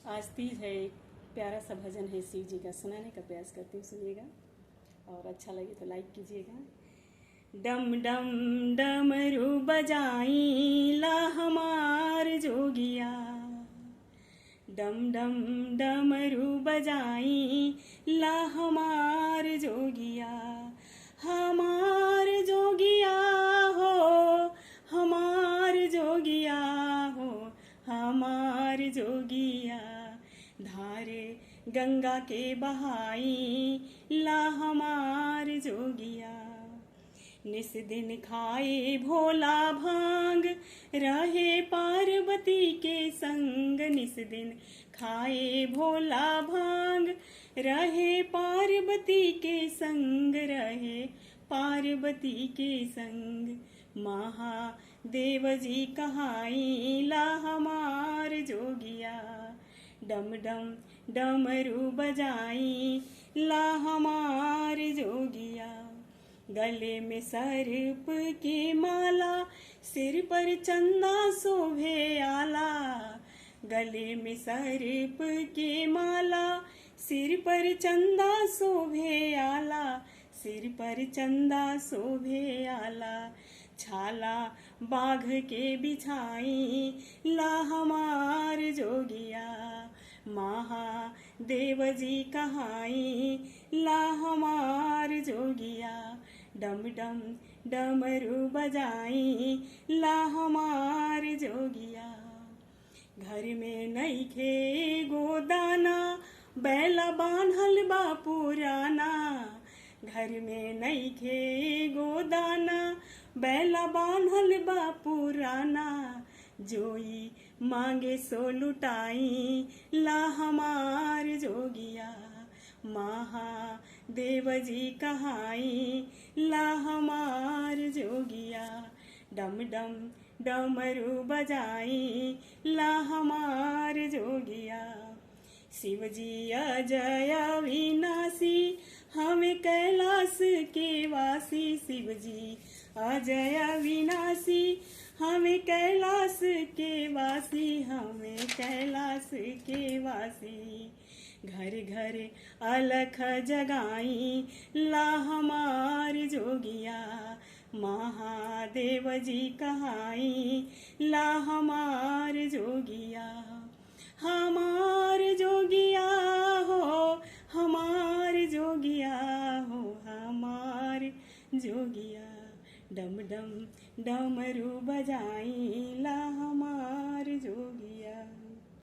आज तीज है। एक प्यारा सा भजन है शिव जी का, सुनाने का प्रयास करती हूँ, सुनिएगा और अच्छा लगे तो लाइक कीजिएगा। डम डम डमरू बजाई ला हमार जोगिया, डम डम डमरू बजाई ला हमार जोगिया, हमार जोगिया हो, हमार जोगिया हो, हमार जोगिया। धारे गंगा के बहाई ला हमार जोगिया, निस दिन खाए भोला भांग रहे पार्वती के संग, निस दिन खाए भोला भांग रहे पार्वती के संग, रहे पार्वती के संग। महादेव जी कहाई ला हमार जोगिया, डम डम डमरू बजाई ला हमार जोगिया। गले में सर्प की माला, सिर पर चंदा शोभे आला, गले में सर्प की माला, सिर पर चंदा शोभे आला, सिर पर चंदा शोभे आला। छाला बाघ के बिछाई ला हमार जोगिया, महादेव जी कहाई ला हमार जोगिया। डम डम डमरू बजाई ला हमार जोगिया। घर में नइखे गोदाना, बैला बान्हल बा पुराना, घर में नइखे गोदाना, बैला बान्हल बा पुराना। जोई मांगे सो लुटाई ला हमार जोगिया, महादेव जी कहाई ला हमार जोगिया। डम डम डमरू बजाई ला हमार जोगिया। शिव जी अजय अविनाशी, हमें कैलाश के वासी, शिव जी अजय अविनाशी, हमें कैलाश के वासी, हमें कैलाश के वासी। घर घर अलख जगाई ला हमार जोगिया, महादेव जी कहाई ला हमार जोगिया।